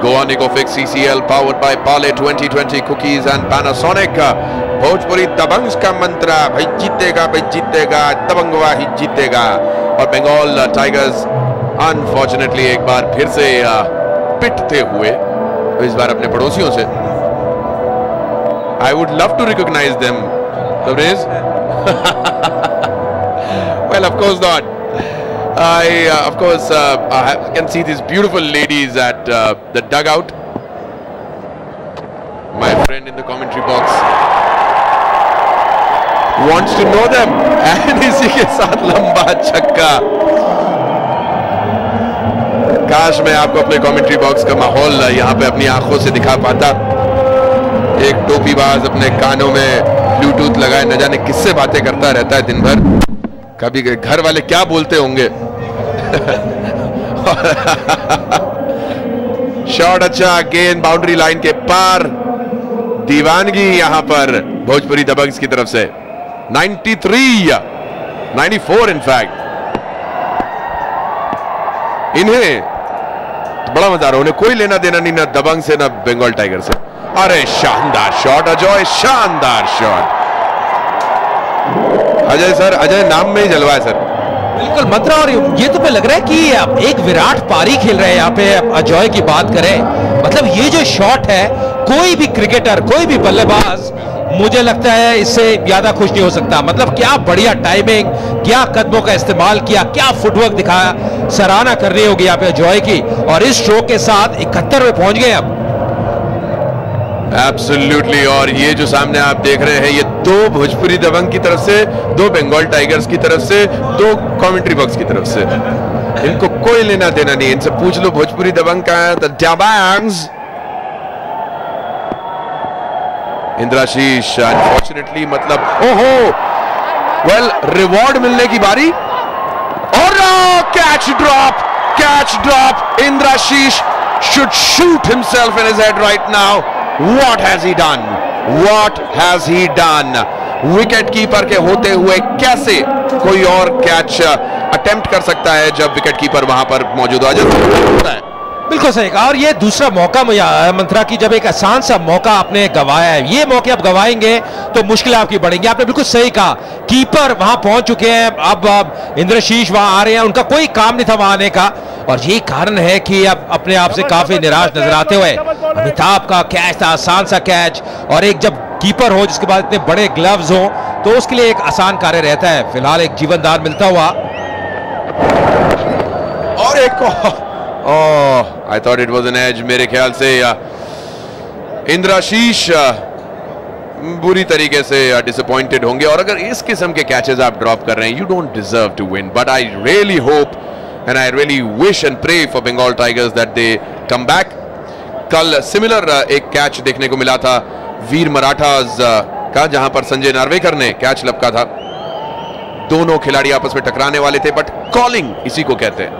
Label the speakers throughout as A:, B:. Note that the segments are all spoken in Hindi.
A: Goa Nicofix CCL powered by Parle 2020 cookies and Panasonic. Bhojpuri दबंग का मंत्र, भाई जीतेगा दबंगवा ही जीतेगा। और बंगाल टाइगर्स अनफॉर्चुनेटली एक बार फिर से पिटते हुए, इस बार अपने पड़ोसियों से। I would love to recognize them, Tabriz. Well, of course not. Of course, I can see these beautiful ladies at the dugout. My friend in the commentary box wants to know them. And इसी के साथ लंबा छक्का। काश मैं आपको अपने कमेंट्री बॉक्स का माहौल यहाँ पे अपनी आंखों से दिखा पाता। एक टोपीबाज अपने कानों में ब्लूटूथ लगाए न जाने किससे बातें करता रहता है दिन भर। कभी घर वाले क्या बोलते होंगे। शॉट अच्छा, गेंद बाउंड्री लाइन के पार। दीवानगी यहां पर भोजपुरी दबंग्स की तरफ से। 94 इनफैक्ट। इन्हें तो बड़ा मजा आ रहा है, उन्हें कोई लेना देना नहीं, ना दबंग से ना बंगाल टाइगर से। अरे शानदार शॉट अजय, शानदार शॉट। अजय सर, अजय नाम में ही जलवा है सर।
B: बिल्कुल मंत्रा। और ये तो लग रहा है कि एक विराट पारी खेल रहे हैं यहाँ पे। अजय की बात करें, मतलब ये जो शॉट है, कोई भी क्रिकेटर, कोई भी बल्लेबाज मुझे लगता है इससे ज्यादा खुश नहीं हो सकता। मतलब क्या बढ़िया टाइमिंग, क्या कदमों का इस्तेमाल किया, क्या फुटवर्क दिखाया। सराहना करनी होगी यहाँ पे अजय की। और इस स्ट्रोक के साथ 71 में पहुंच गए अब।
A: एब्सोल्युटली। और ये जो सामने आप देख रहे हैं, ये दो भोजपुरी दबंग की तरफ से, दो बंगाल टाइगर्स की तरफ से, दो कमेंट्री बॉक्स की तरफ से। इनको कोई लेना देना नहीं। इनसे पूछ लो भोजपुरी दबंग का है तो दबंग्स। इंद्राशीष अनफॉर्चुनेटली, मतलब ओहो, वेल रिवॉर्ड मिलने की बारी। और catch drop. Indrashish should shoot himself in his head right now. What has he done? Wicket keeper के होते हुए कैसे कोई और कैच अटेम्प्ट कर सकता है जब विकेट कीपर वहां पर मौजूद होता है।
B: बिल्कुल सही कहा। और ये दूसरा मौका मंत्रा की, जब एक आसान सा मौका आपने गवाया है, ये मौके आप गवाएंगे तो मुश्किल आपकी बढ़ेंगी। आपने बिल्कुल सही कहा, कीपर वहां पहुंच चुके हैं, अब इंद्रशीष वहां आ रहे हैं, उनका कोई काम नहीं था वहां आने का। और यही कारण है कि अब अपने आप से काफी निराश नजर आते हुए। अमिताभ का कैच था, आसान सा कैच, और एक जब कीपर हो जिसके बाद इतने बड़े ग्लव्स हो तो उसके लिए एक आसान कार्य रहता है। फिलहाल एक जीवनदान मिलता हुआ,
A: और एक I thought it was an edge. मेरे ख्याल से इंद्राशीष बुरी तरीके से डिसअपॉइंटेड होंगे। और अगर इस किस्म के कैचेस आप ड्रॉप कर रहे हैं, you don't deserve to win, but I really hope and I really wish and pray for Bengal Tigers that they come back. कल सिमिलर एक कैच देखने को मिला था वीर मराठास का, जहां पर संजय नार्वेकर ने कैच लपका था। दोनों खिलाड़ी आपस में टकराने वाले थे, बट कॉलिंग इसी को कहते हैं।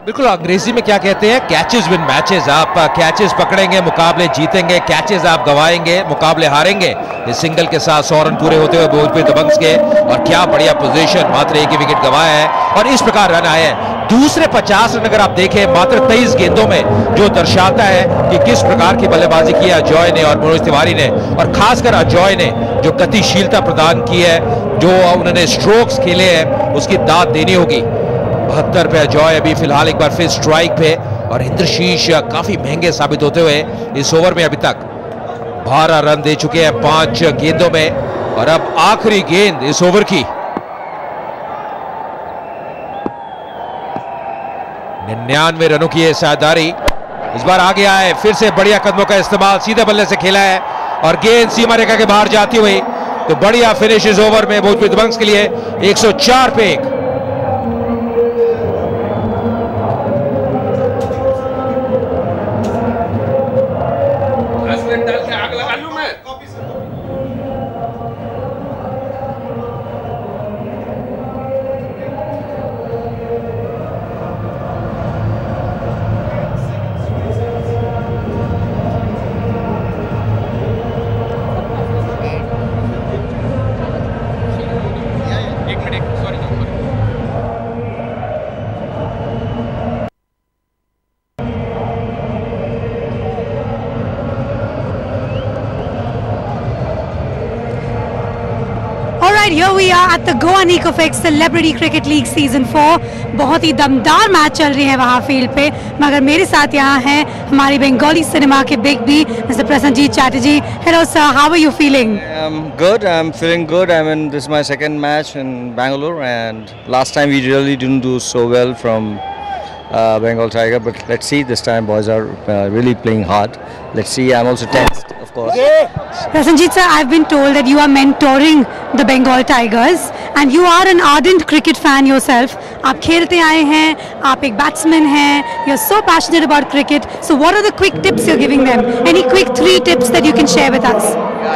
B: बिल्कुल, अंग्रेजी में क्या कहते हैं, कैचेस विन मैचेस। आप कैचेस पकड़ेंगे, मुकाबले जीतेंगे, कैचेस आप गवाएंगे, मुकाबले हारेंगे। इस सिंगल के साथ 100 रन पूरे होते हुए भोजपुरी दबंग्स के, और क्या बढ़िया पोजीशन, मात्र एक ही विकेट गवाया है और इस प्रकार रन आए हैं। दूसरे 50 रन अगर आप देखें मात्र 23 गेंदों में, जो दर्शाता है कि किस प्रकार की बल्लेबाजी की है अजय ने और मनोज तिवारी ने। और खासकर अजय ने जो गतिशीलता प्रदान की है, जो उन्होंने स्ट्रोक्स खेले हैं, उसकी दाद देनी होगी। 72 पे अजय अभी फिलहाल एक बार फिर स्ट्राइक पे, और इंद्रशीष काफी महंगे साबित होते हुए इस ओवर में अभी तक 12 रन दे चुके हैं 5 गेंदों में। और अब आखिरी गेंद इस ओवर की, 99 रनों की साझेदारी इस बार आ गया है। फिर से बढ़िया कदमों का इस्तेमाल, सीधे बल्ले से खेला है और गेंद सीमा रेखा के बाहर जाती हुई, तो बढ़िया फिनिश इस ओवर में भोजपुरी दबंग्स के लिए। 104 पे 1।
C: Alright, here we are at the Goa Ecofix Celebrity Cricket League Season 4. बहुत ही दमदार मैच चल रही है वहाँ फील्ड पे, मगर मेरे साथ यहाँ हैं हमारी बंगाली सिनेमा के big B mister Prosenjit Chatterjee. Hello sir, how are you feeling?
D: I'm good. I'm feeling good. I mean, this is my second match in Bangalore, and last time we really didn't do so well from Bengal Tiger. But let's see. This time, boys are really playing hard. Let's see. I'm also tensed, of course.
C: Prasanjit sir, I've been told that you are mentoring the Bengal Tigers and you are an ardent cricket fan yourself. आप खेलते आए हैं, आप एक batsman हैं, you're so passionate about cricket. So what are the quick tips you're giving them? Any quick 3 tips that you can share with us?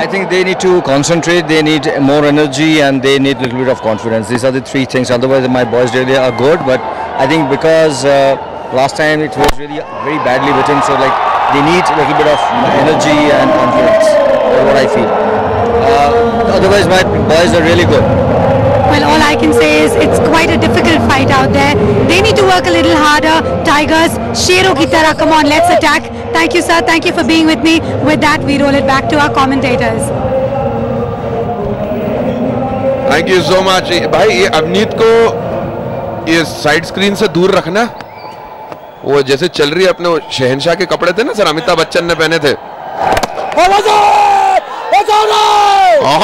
D: I think they need to concentrate. They need more energy, and they need a little bit of confidence. These are the 3 things. Otherwise, my boys really are good. But I think because last time it was really very badly written, so like they need a little bit of energy and confidence. That's what I feel. Otherwise, my boys are really good.
C: Well, all I can say is it's quite a difficult fight out there. They need to work a little harder. Tigers, Shero ki tarah, come on, let's attack. Thank you, sir. Thank you for being with me. With that, we roll it back to our commentators.
A: Thank you so much भाई. ये अवनीत को ये साइड स्क्रीन से दूर रखना. वो जैसे चल रही है अपने शहनशाह के कपड़े थे ना सर, अमिताभ बच्चन ने पहने थे.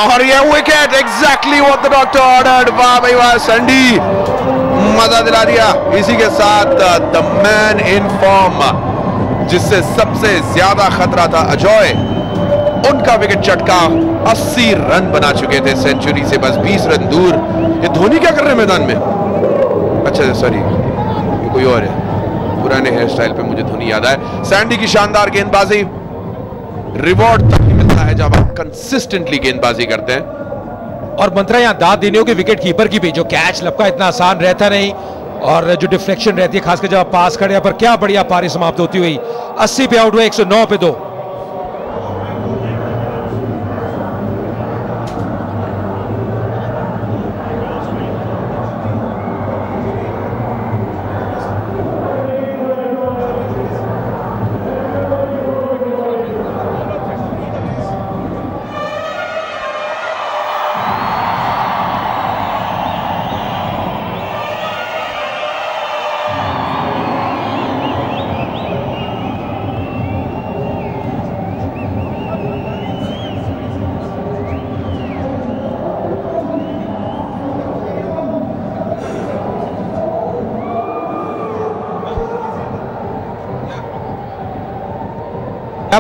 A: और ये wicket exactly what the doctor ordered. वाह भाई वाह, सैंडी मजा दिला दिया. इसी के साथ द मैन इन फॉर्म, जिससे सबसे ज्यादा खतरा था अजय, उनका विकेट चटका. 80 रन बना चुके थे सेंचुरी से बस 20 रन दूर. ये धोनी क्या कर रहे हैं मैदान में? अच्छा सॉरी, ये कोई और है. पुराने हेयर स्टाइल पे मुझे धोनी याद आया. सैंडी की शानदार गेंदबाजी. रिवॉर्ड तभी मिलता है जब आप कंसिस्टेंटली गेंदबाजी करते हैं.
B: और मंत्रा यहाँ दाद देने होगी विकेट कीपर की भी, जो कैच लपका इतना आसान रहता नहीं, और जो डिफ्लेक्शन रहती है खासकर जब आप पास खड़े पर. क्या बढ़िया पारी समाप्त होती हुई. 80 पे आउट हुए, 109 पे 2.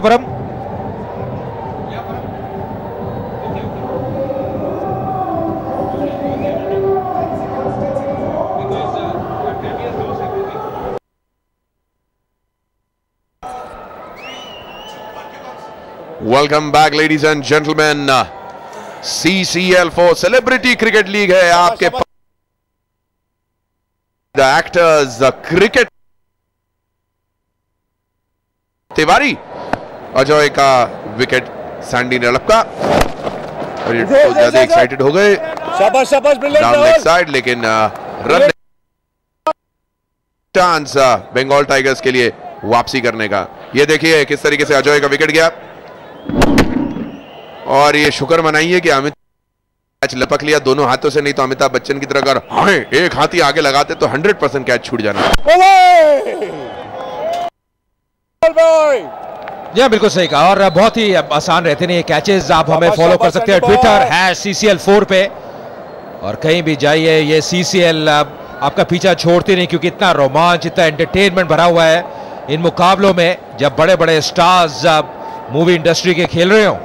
B: Param
A: welcome back ladies and gentleman. CCL4 celebrity cricket league है आपके पास. The actors cricket. Tiwari, Ajay का विकेट सैंडी ने लपका और ये बहुत ज्यादा एक्साइटेड हो गए.
E: शाबाश शाबाश,
A: डाउन लेग साइड, लेकिन रन चांस बंगाल टाइगर्स के लिए वापसी करने का. ये देखिए किस तरीके से अजय का विकेट गया, और ये शुक्र मनाइए कि अमित कैच लपक लिया दोनों हाथों से, नहीं तो अमिताभ बच्चन की तरह अगर हाँ एक हाथ ही आगे लगाते तो 100% कैच छूट जाना.
B: जी बिल्कुल सही कहा, और बहुत ही आसान रहते नहीं कैचेस. आप हमें फॉलो कर सकते हैं ट्विटर #CCL4 पे, और कहीं भी जाइए. ये CCL आपका पीछा छोड़ती नहीं, क्योंकि इतना रोमांच, इतना एंटरटेनमेंट भरा हुआ है इन मुकाबलों में, जब बड़े बड़े स्टार्स मूवी इंडस्ट्री के खेल रहे हो.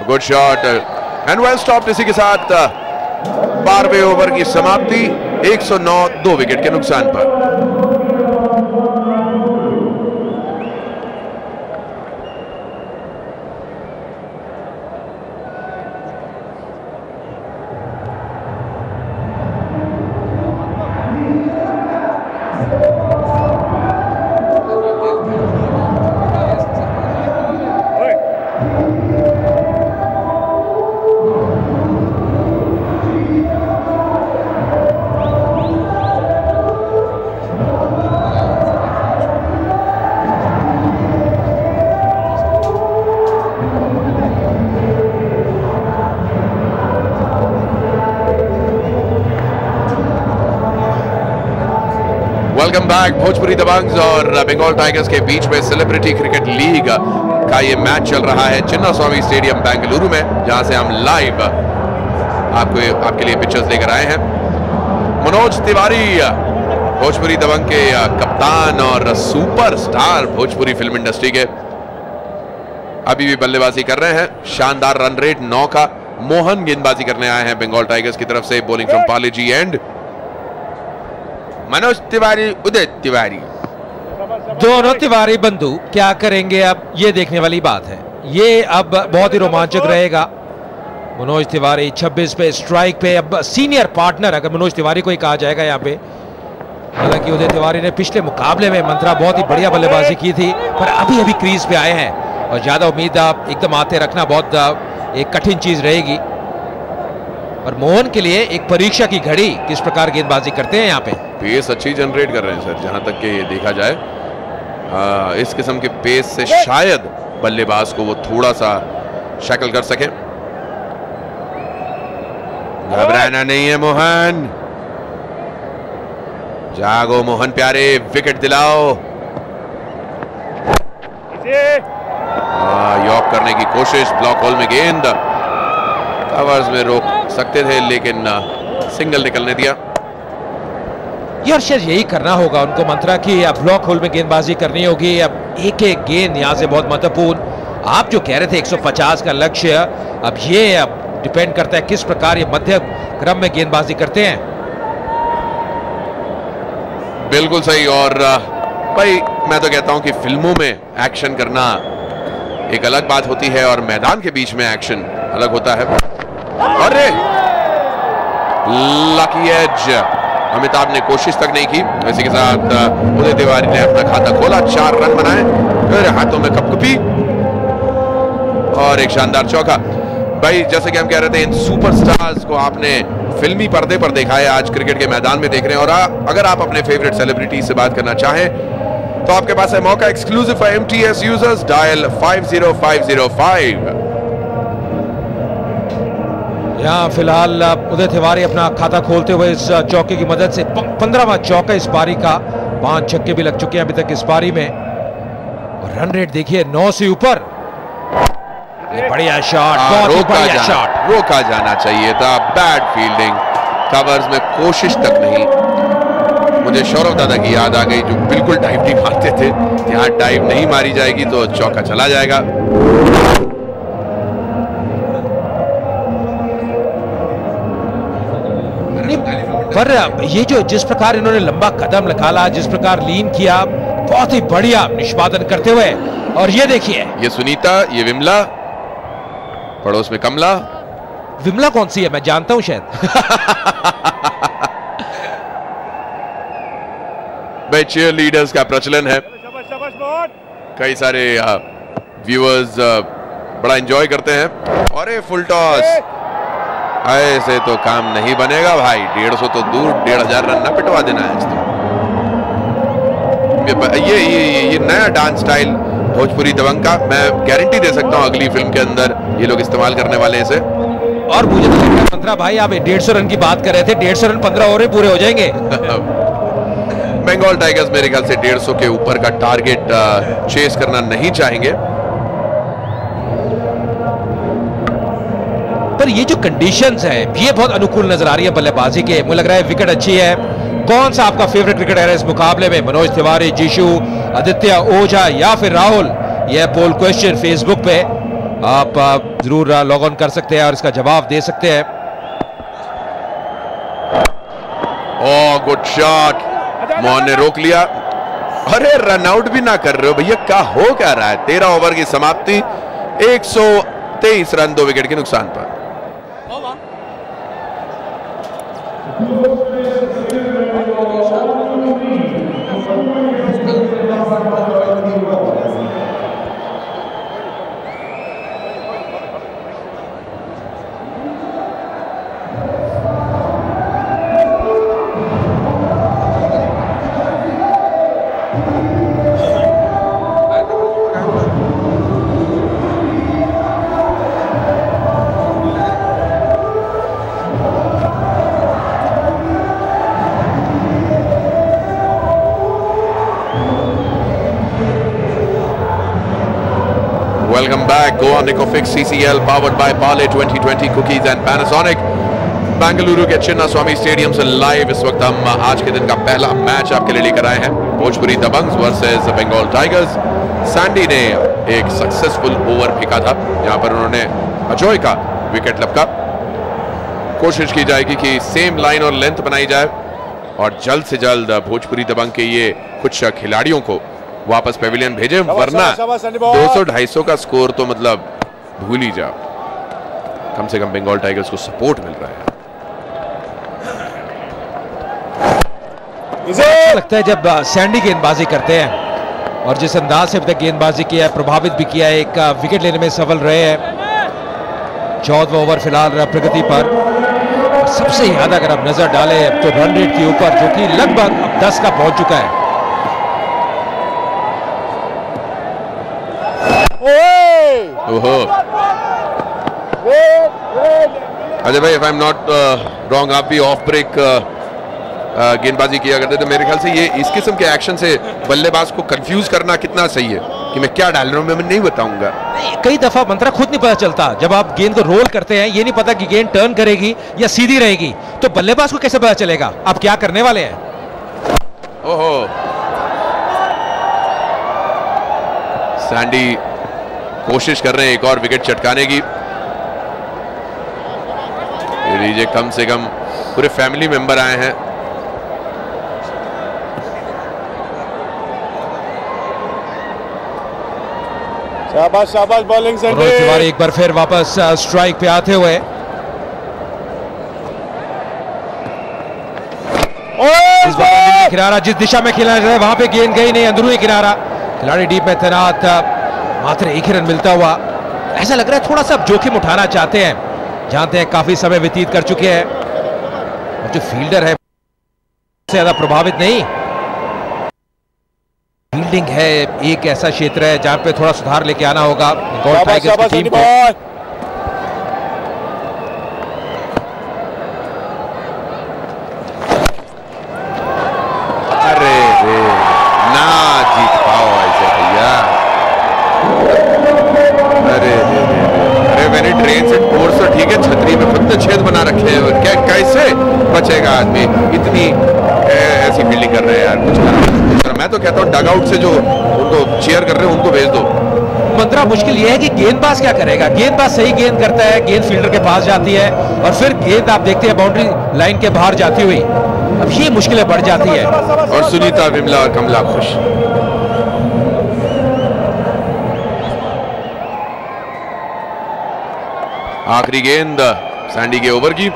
A: Good shot and well stopped. इसी के साथ 12वें ओवर की समाप्ति 109 2 विकेट के नुकसान पर. Welcome back. भोजपुरी दबंग्स और बंगाल टाइगर्स के बीच में सेलिब्रिटी क्रिकेट लीग का ये मैच चल रहा है चिन्नास्वामी स्टेडियम बेंगलुरु में, जहां से हम लाइव आपके लिए पिक्चर्स लेकर आए हैं। मनोज तिवारी भोजपुरी दबंग के कप्तान और सुपरस्टार भोजपुरी फिल्म इंडस्ट्री के अभी भी बल्लेबाजी कर रहे हैं। शानदार रन रेट 9 का। मोहन गेंदबाजी करने आए हैं बंगाल टाइगर्स की तरफ से, बॉलिंग फ्रॉम पालेजी एंड मनोज तिवारी, उदय तिवारी,
B: दोनों तिवारी बंधु क्या करेंगे अब, ये देखने वाली बात है। ये अब बहुत ही रोमांचक रहेगा। मनोज तिवारी 26 पे स्ट्राइक पे, अब सीनियर पार्टनर अगर मनोज तिवारी को ही कहा जाएगा यहाँ पे। हालांकि उदय तिवारी ने पिछले मुकाबले में मंत्रा बहुत ही बढ़िया बल्लेबाजी की थी, पर अभी अभी क्रीज पे आए हैं और ज्यादा उम्मीद आप एकदम आते रखना बहुत एक कठिन चीज रहेगी। और मोहन के लिए एक परीक्षा की घड़ी, किस प्रकार गेंदबाजी करते हैं यहाँ पे।
A: पेस अच्छी जनरेट कर रहे हैं सर, जहां तक कि ये देखा जाए इस किस्म के पेस से शायद बल्लेबाज को वो थोड़ा सा शैकल कर सके। घबराना नहीं है मोहन, जागो मोहन प्यारे, विकेट दिलाओ। यॉक करने की कोशिश, ब्लॉक होल में गेंद, कवर्स में रोक सकते थे लेकिन सिंगल निकलने दिया।
B: यार शायद यही करना होगा उनको मंत्रा की, अब ब्लॉक होल में गेंदबाजी करनी होगी। अब एक एक गेंद यहां से बहुत महत्वपूर्ण। आप जो कह रहे थे 150 का लक्ष्य, अब ये अब डिपेंड करता है किस प्रकार ये मध्य क्रम में गेंदबाजी करते हैं।
A: बिल्कुल सही। और भाई मैं तो कहता हूं कि फिल्मों में एक्शन करना एक अलग बात होती है और मैदान के बीच में एक्शन अलग होता है। अरे लकी एज, अमिताभ ने कोशिश तक नहीं की। इसी के साथ उदय तिवारी ने अपना खाता खोला, 4 रन बनाए, फिर हाथों में कपकपी और एक शानदार चौका। भाई जैसे कि हम कह रहे थे, इन सुपरस्टार्स को आपने फिल्मी पर्दे पर देखा है, आज क्रिकेट के मैदान में देख रहे हैं। और अगर आप अपने फेवरेट सेलिब्रिटी से बात करना चाहें तो आपके पास है मौका, exclusive for MTS users, dial 50505।
B: यहाँ फिलहाल उदय तिवारी अपना खाता खोलते हुए इस चौके की मदद से 15वां चौका इस पारी का, 5 छक्के भी लग चुके हैं अभी तक इस पारी में। और रन रेट देखिए 9 से ऊपर। बढ़िया शॉट, बहुत ही बढ़िया शॉट।
A: रोका जाना चाहिए था, बैड फील्डिंग, कवर्स में कोशिश तक नहीं। मुझे सौरव दादा की याद आ गई जो बिल्कुल डाइव नहीं मारते थे। यहाँ डाइव नहीं मारी जाएगी तो चौका चला जाएगा।
B: पर ये जो जिस प्रकार इन्होंने लंबा कदम निकाला, जिस प्रकार लीन किया, बहुत ही बढ़िया निष्पादन करते हुए। और ये देखिए,
A: ये सुनीता, ये विमला, पड़ोस में कमला।
B: विमला कौन सी है, मैं जानता हूं शायद।
A: भाई चीयर लीडर्स का प्रचलन है, कई सारे व्यूअर्स बड़ा एंजॉय करते हैं। और ये फुल टॉस, ऐसे तो काम नहीं बनेगा भाई, 150 तो दूर, 1500 रन ना पिटवा देना है तो। ये नया डांस स्टाइल भोजपुरी दबंग का, मैं गारंटी दे सकता हूं अगली फिल्म के अंदर ये लोग इस्तेमाल करने वाले हैं इसे।
B: और मुझे तो लगता है मंत्रा भाई, आप 150 रन की बात कर रहे थे, 150 रन 15 ओवर पूरे हो जाएंगे।
A: बंगाल टाइगर्स मेरे ख्याल से 150 के ऊपर का टारगेट चेस करना नहीं चाहेंगे।
B: पर ये जो कंडीशंस है ये बहुत अनुकूल नजर आ रही है बल्लेबाजी के। मुझे लग रहा है विकेट अच्छी है। कौन सा आपका फेवरेट क्रिकेटर है इस मुकाबले में? मनोज तिवारी, जीशु, आदित्य ओझा या फिर राहुल? यह पोल क्वेश्चन फेसबुक पे आप जरूर लॉग ऑन कर सकते हैं और इसका जवाब दे सकते हैं।
A: ओह गुड शॉट, मोहन ने रोक लिया। अरे रन आउट भी ना कर रहे हो भैया, क्या हो क्या रहा है? 13 ओवर की समाप्ति, 123 रन 2 विकेट के नुकसान पर। back. Go on Nicofix CCL powered by Parle 2020 cookies and Panasonic. Bengaluru के चिन्ना स्वामी स्टेडियम से लाइव इस वक्त हम आज के दिन का पहला मैच आपके लिए लेकर आए हैं. Bhojpuri Dabanggs versus Bengal Tigers. Sandy ने एक सक्सेसफुल ओवर फेंका था जहां पर उन्होंने अजोय का विकेट लपका. कोशिश की जाएगी कि सेम लाइन और लेंथ बनाई जाए और जल्द से जल्द भोजपुरी दबंग के ये कुछ खिलाड़ियों को वापस पेविलियन भेजें, वरना 200-250 का स्कोर तो मतलब भूल ही जाओ. कम से कम बंगाल टाइगर्स को सपोर्ट मिल रहा है.
B: अच्छा लगता है जब सैंडी गेंदबाजी करते हैं और जिस अंदाज से अब तक गेंदबाजी किया है, प्रभावित भी किया है, एक विकेट लेने में सफल रहे हैं. 14वां ओवर फिलहाल प्रगति पर. सबसे ज्यादा अगर आप नजर डालें तो रन रेट के ऊपर, जो कि लगभग 10 का पहुंच चुका है.
A: ओहो अजय भाई, if I am not wrong, आप भी ऑफ ब्रेक गेंदबाजी किया करते, तो मेरे ख्याल से ये इस किस्म के एक्शन से बल्लेबाज को कंफ्यूज करना कितना सही है कि मैं क्या डाल रहा हूं, मैं नहीं बताऊंगा.
B: कई दफा मंत्रा खुद नहीं पता चलता. जब आप गेंद को रोल करते हैं, ये नहीं पता कि गेंद टर्न करेगी या सीधी रहेगी, तो बल्लेबाज को कैसे पता चलेगा आप क्या करने वाले हैं.
A: ओहो, सैंडी कोशिश कर रहे हैं एक और विकेट चटकाने की. लीजिए, कम से कम पूरे फैमिली मेंबर आए हैं.
E: शाबाश शाबाश बॉलिंग सैंडी.
B: एक बार फिर वापस स्ट्राइक पे आते हुए. इस बार किनारा जिस दिशा में खेलना चाहिए वहां पे गेंद गई नहीं, अंदरूनी किनारा. खिलाड़ी डीप में तैनात, मात्र एक ही रन मिलता हुआ. ऐसा लग रहा है थोड़ा सा जोखिम उठाना चाहते हैं. जानते हैं काफी समय व्यतीत कर चुके हैं और जो फील्डर है ज्यादा प्रभावित नहीं. फील्डिंग है एक ऐसा क्षेत्र है जहां पे थोड़ा सुधार लेके आना होगा बंगाल टाइगर्स की टीम को.
A: अरे रे, ना जीत पाओ ऐसे भैया. अरे मैंने ट्रेन से कोर्स तो ठीक है, छतरी में खुद ने छेद बना रखे हैं. क्या कैसे बचेगा आदमी? इतनी ऐसी फील्डिंग कर रहे हैं यार. कुछ करना, मैं तो कहता हूँ डग आउट से जो उनको चीयर कर रहे हैं उनको भेज दो.
B: मंत्रा मुश्किल यह है कि गेंदबाज क्या करेगा. गेंदबाज सही गेंद करता है, गेंद फील्डर के पास जाती है और फिर गेंद आप देखते हैं बाउंड्री लाइन के बाहर जाती हुई. अब ये मुश्किलें बढ़ जाती है.
A: और सुनीता, विमला और कमला खुश. आखिरी गेंद सैंडी के ओवर की.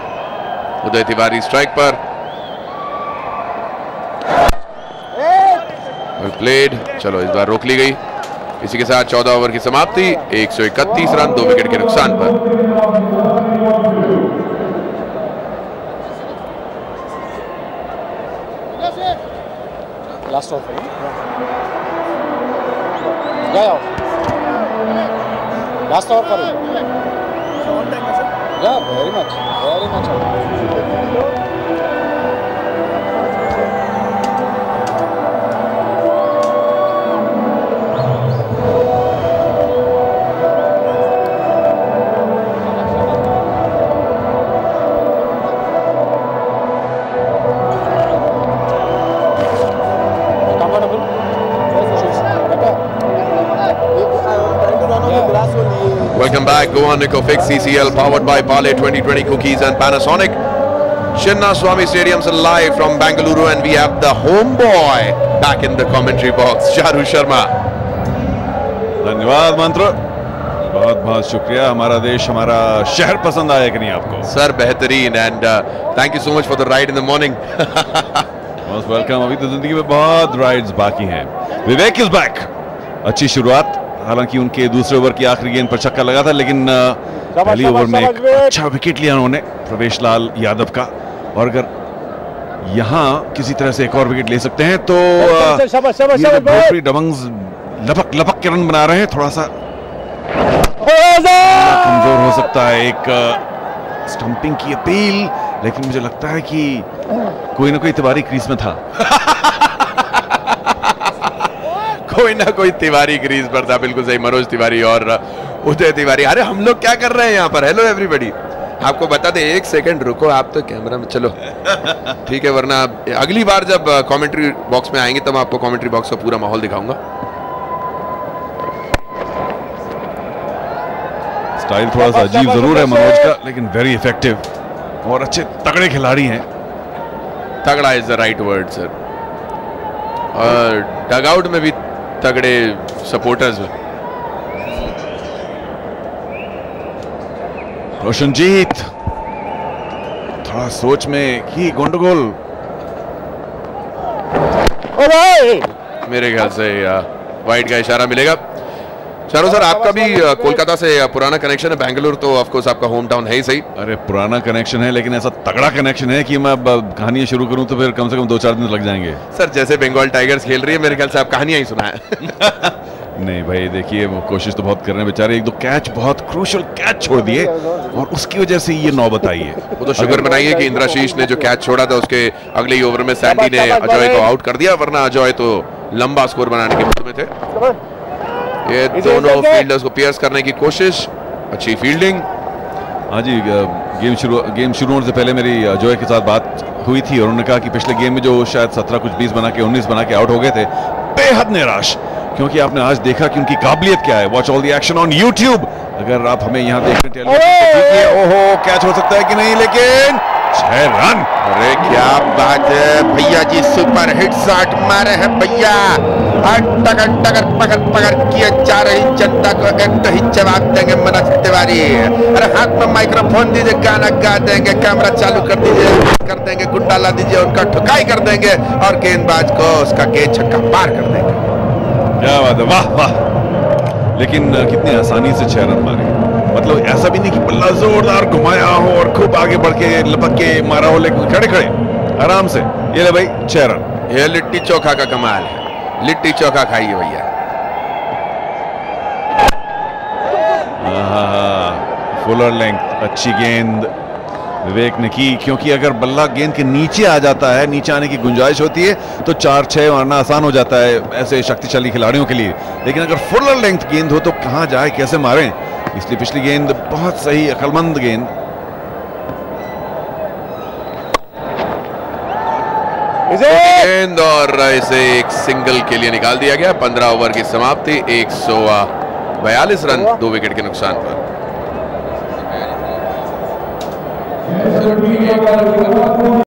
A: उदय तिवारी स्ट्राइक पर. प्लेड, चलो इस बार रोक ली गई. इसी के साथ 14 ओवर की समाप्ति. 131 रन 2 विकेट के नुकसान पर.
E: Last over. Last over. Yeah, very much.
A: Welcome back. Go on Nicofix CCL powered by Parle 2020 cookies and Panasonic. Chinna Swami Stadium's live from Bengaluru and we have the homeboy back in the commentary box, Charu Sharma.
F: धन्यवाद मंत्र, बहुत बहुत शुक्रिया. हमारा देश, हमारा शहर पसंद आया कि नहीं आपको?
A: सर बेहतरीन. And thank you so much for the ride in the morning.
F: Most welcome. अभी तो जिंदगी में बहुत राइड्स बाकी हैं. विवेक इज बैक. अच्छी शुरुआत, हालांकि उनके दूसरे ओवर की आखिरी गेंद पर छक्का लगा था, लेकिन पहली ओवर में एक अच्छा विकेट लिया उन्होंने प्रवेश लाल यादव का. और अगर यहां किसी तरह से एक और विकेट ले सकते हैं तो भोजपुरी दबंग्स लपक के रन बना रहे हैं. थोड़ा सा कमजोर हो सकता है एक स्टंपिंग की अपील, लेकिन मुझे लगता है कि कोई ना कोई तिवारी क्रीज में था.
A: कोई ना कोई तिवारी क्रीज पर था, बिल्कुल सही, मनोज तिवारी और उदय तिवारी। अरे हम लोग क्या कर रहे हैं यहाँ पर? हेलो एवरीबॉडी, आपको बता दें, एक सेकंड रुको, आप तो कैमरा में चलो ठीक है, वरना अगली बार जब कमेंट्री बॉक्स में आएंगे तब आपको कमेंट्री बॉक्स का पूरा माहौल दिखाऊंगा।
F: स्टाइल थोड़ा सा अजीब जरूर है मनोज का, लेकिन वेरी इफेक्टिव और अच्छे तगड़े खिलाड़ी हैं।
A: तगड़ा is the right word sir, और डगआउट में भी तगड़े सपोर्टर्स हैं।
F: रोशनजीत थोड़ा सोच में की गंडगोल,
A: मेरे ख्याल से वाइट का इशारा मिलेगा। चारों सर, आपका भी कोलकाता से पुराना कनेक्शन है, बेंगलुरु तो ऑफ कोर्स आपका होम टाउन है ही सही।
F: अरे पुराना कनेक्शन है, लेकिन ऐसा तगड़ा कनेक्शन है कि मैं अब कहानियां शुरू करूं तो फिर कम से कम 2-4 दिन लग जाएंगे।
A: सर जैसे बंगाल टाइगर्स खेल रही है, मेरे ख्याल से आप कहानियां ही सुना है
F: नहीं भाई, देखिए वो कोशिश तो बहुत कर रहे हैं बेचारे, 1-2 कैच, बहुत क्रूशियल कैच छोड़ दिए और उसकी वजह से ये नौबत आई है।
A: वो तो शुक्र मनाइए कि इंद्राशीष ने जो कैच छोड़ा था उसके अगले ही ओवर में सैंडी ने अजय को आउट कर दिया, वरना अजय तो लंबा स्कोर बनाने के मूड में थे। ये दोनों फील्डर्स को पियर्स करने की कोशिश, अच्छी फील्डिंग।
F: हाँ जी, गेम शुरू होने से पहले मेरी अजय के साथ बात हुई थी और उन्होंने कहा कि पिछले गेम में जो शायद 17 कुछ 20 बना के 19 बना के आउट हो गए थे, बेहद निराश, क्योंकि आपने आज देखा कि उनकी काबिलियत क्या है। Watch all the action on YouTube. अगर आप हमें यहाँ देख रहे हैं, ओहो कैच हो सकता है कि नहीं, लेकिन 6 रन।
A: अरे क्या बात है भैया जी, सुपर हिट शॉट मारे हैं भैया, टकर टकर पकड़ पकड़ किए जा रही जनता को एक ही जवाब देंगे मनोज तिवारी। अरे हाथ में माइक्रोफोन दीजिए, गाना गा देंगे, कैमरा चालू कर दीजिए, कर देंगे, गुड्डा ला दीजिए, उनका ठुकाई कर देंगे और गेंदबाज को उसका गेंद छक्का पार कर देंगे।
F: क्या बात है, वाह वाह। लेकिन कितनी आसानी से 6 रन मारे, मतलब ऐसा भी नहीं कि बल्ला जोरदार घुमाया हो और खूब आगे बढ़ के लपक के मारा हो, लेकिन खड़े खड़े आराम से, ये ले भाई 6 रन।
A: ये लिट्टी चोखा का कमाल है, लिट्टी चोखा खाइए भैया।
F: फुलर लेंथ, अच्छी गेंद विवेक ने की, क्योंकि अगर बल्ला गेंद के नीचे आ जाता है, नीचे आने की गुंजाइश होती है तो 4-6 मारना आसान हो जाता है ऐसे शक्तिशाली खिलाड़ियों के लिए। लेकिन अगर फुलर लेंथ गेंद हो तो कहां जाए, कैसे मारें, इसलिए पिछली गेंद बहुत सही, अक्लमंद गेंद।
A: गेंद और इसे एक सिंगल के लिए निकाल दिया गया। 15 ओवर की समाप्ति, 142 रन 2 विकेट के नुकसान पर।